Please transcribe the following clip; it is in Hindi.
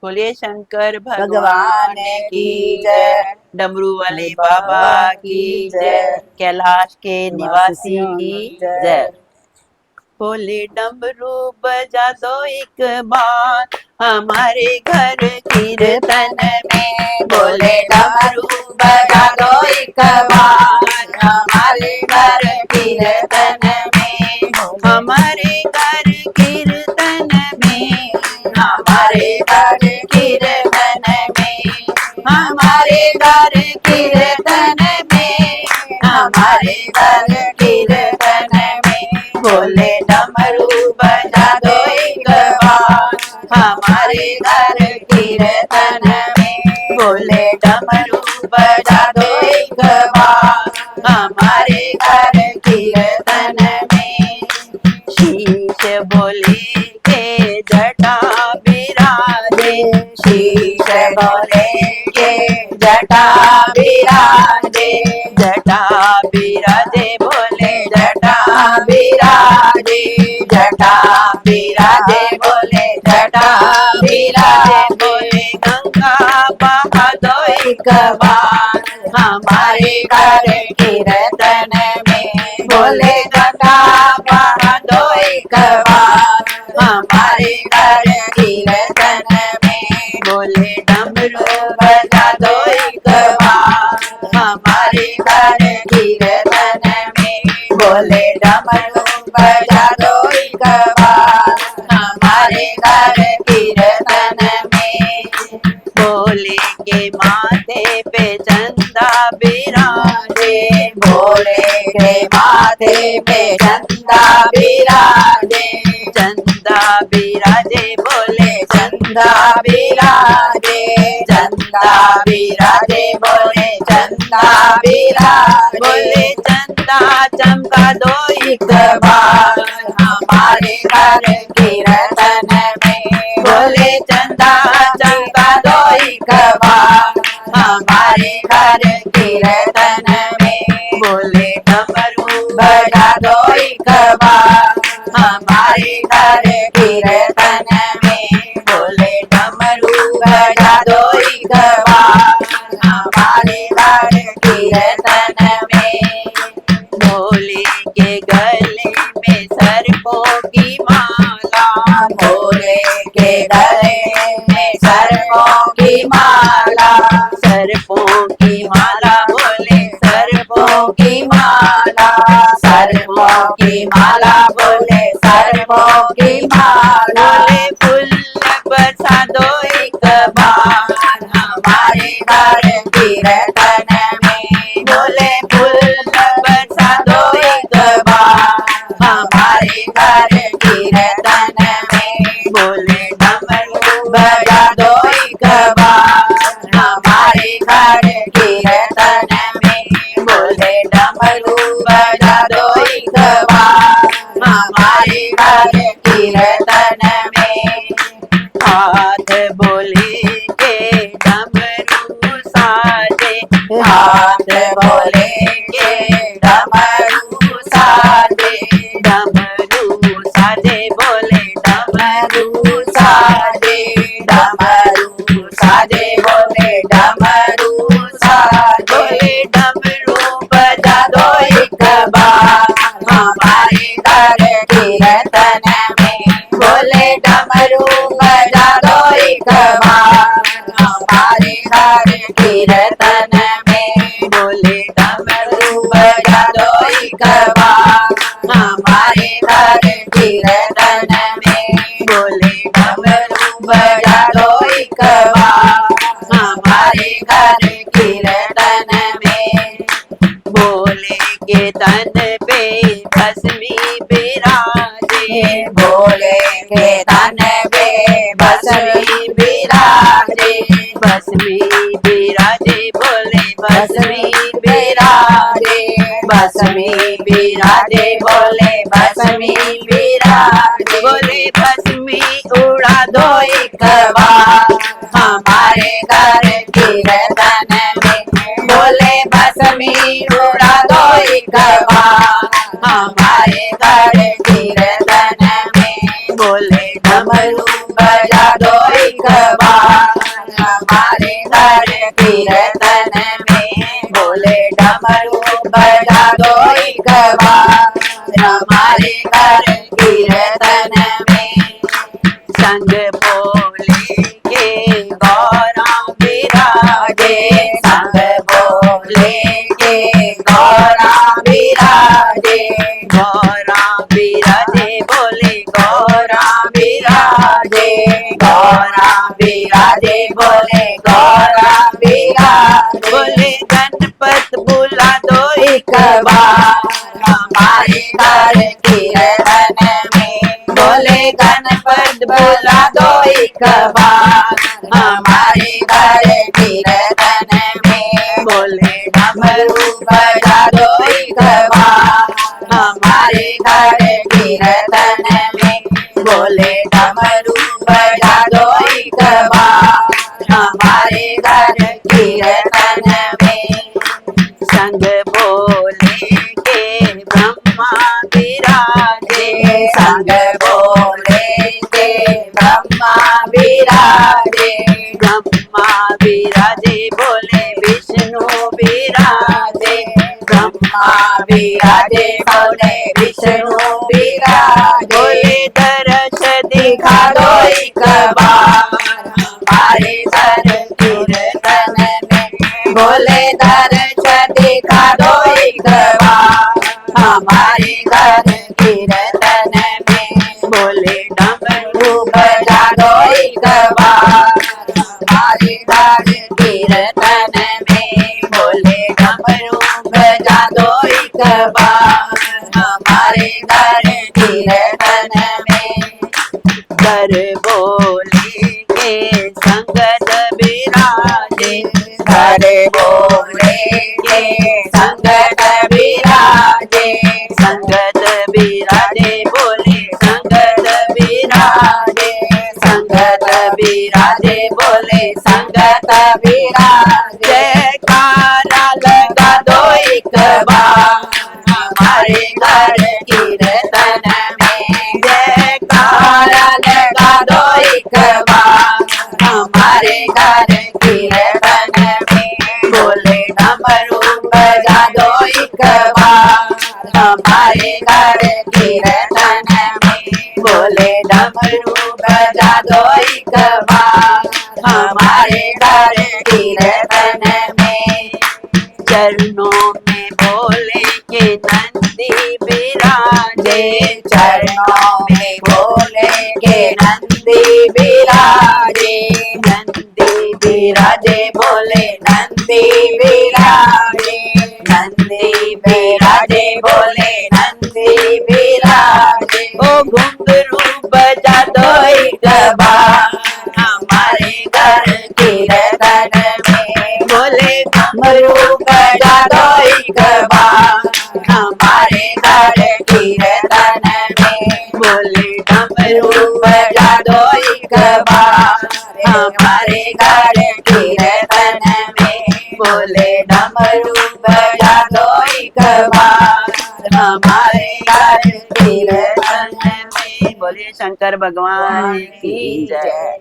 बोलिए शंकर भगवान की जय। डमरू वाले बाबा की जय। कैलाश के निवासी की जय। बोले डमरू बजा दो एक बार हमारे घर कीर्तन में। बोले डमरू बजा दो एक बार हमारे घर कीर्तन में। हमारे घर कीर्तन में। हमारे घर कीर्तन में। हमारे घर कीर्तन में। हमारे घर कीर्तन में। बोले डमरू बजा दो एक बार हमारे घर कीर्तन में। बोले डमरू बजा दो एक बार हमारे घर कीर्तन में। शीश बोले के जटा विराजे। शीश बोले के जटा विराजे। जटा विराजे बोले जटा विराजे। जटा विराजे बोले जटा विराजे। बोले गंगा बहा दो एक बार हमारे घर कीर्तन में। बोले गंगा बहा दो एक बार हमारे घर कीर्तन में। बोले डमरू बजा दो एक बार हमारे घर कीर्तन में। बोले डमरू बजा दो एक बार हमारे घर कीर्तन में। बोले के माथे पे चंदा विराजे। भोले के माथे पे चंदा विराजे। चंदा विराजे बोले चंदा विराजे। चंदा विराजे बोले चंदा विराजे। बोले चंदा चमका दो एक बार हमारे घर कीर्तन में। बोले चंदा चमका दो एक बार हमारे घर कीर्तन में। बोले डमरू बजा दो एक बार हमारे घर कीर्तन में। बोले डमरू बजा दो एक बार हमारे घर कीर्तन में। भोले के गले में सर्पों की माला। भोले के गले में सर्पों की माला। सर्पों की माला बोले सर्पों की माला। सर्पों की माला बोले सर्पों की माला। बोले फूल बरसा दो एक बार हमारे घर कीर्तन में। बोले फूल बरसा दो एक बार हमारे घर कीर्तन में। बोले डमरू बजा दो एक बार हमारे घर कीर्तन में। बोले डमरू बजा दो एक बार हमारे घर कीर्तन में। हाथ बोले के डमरू साजे। हाथ बोले के डमरू साजे। डमरू साजे बोले डमरू साजे। डमरू साजे बोले डमरू साजे। बोले डमरू बजा दो एक बार हमारे घर कीर्तन में। बोले डमरू बजा दो एक बार हमारे घर कीर्तन में। बोले डमरू बजा दो एक बार हमारे घर कीर्तन में। बोले डमरू बजा दो एक बार हमारे घर कीर्तन में। बोले के तन पे भस्मी विराजे। बोले के तन पे भस्मी विराजे। भस्मी विराजे बोले भस्मी विराजे। भस्मी विराजे बोले भस्मी विराजे। बोले भस्मी उड़ा दो एक बार हमारे घर कीर्तन में। बोले भस्मी उड़ा दो एक बार हमारे घर कीर्तन में। बोले डमरू बजा दो एक बार कीर्तन में बोले डमरू बजा दो एक बार हमारे घर कीर्तन में संग बोले के गौरा विराजे संग बोले के गौरा विराजे गौरा विराजे बोले गौरा विराजे गौरा विराजे बोले गौरा विराजे बोले गणपत बुला दो एक बार हमारे घर कीर्तन में बोले गणपत बुला दो एक बार हमारे घर कीर्तन में बोले डमरू बजा दो एक बार हमारे घर कीर्तन में बोले डमरू बजा दो एक बार हमारे घर कीर्तन में संग बोले के ब्रह्मा विराजे संग बोले के ब्रह्मा विराजे ब्रह्मा विराजे बोले विष्णु विराजे ब्रह्मा विराजे बोले विष्णु विराजे बोले दर्श दिखा दो एक बार हमारे घर कीर्तन में बोले दर्श दिखा दो एक बार हमारे घर कीर्तन में बोले डमरू बजा दो एक बार हमारे घर कीर्तन में बोले डमरू बजा दो एक बार हमारे घर कीर्तन में कर बोले के संगत विराजे घर बोले के संगत विराजे संगत विराजे बोले संगत विराजे संगत विराजे बोले संगत विराजे जयकारा लगा दो एक बार हमारे घर कीर्तन में जयकारा लगा दो एक बार हमारे घर कीर्तन में बोले डमरू बजा दो एक बार हमारे घर कीर्तन में बोले डमरू बजा दो एक बार हमारे घर कीर्तन में चरणों में बोले के नंदी विराजे चरणों में बोले के नंदी विराजे नंदी विराजे बोले नंदी विराजे नंदी विराजे बोले नंदी विराजे ओ घुंघरू बजा दो एक बार हमारे घर कीर्तन में बोले डमरू बजा दो एक बार हमारे घर कीर्तन में बोले डमरू डमरू बजा दो एक बार हमारे घर कीर्तन में बोले डमरू बजा दो एक बार हमारे घर कीर्तन में बोलिए शंकर भगवान की जय।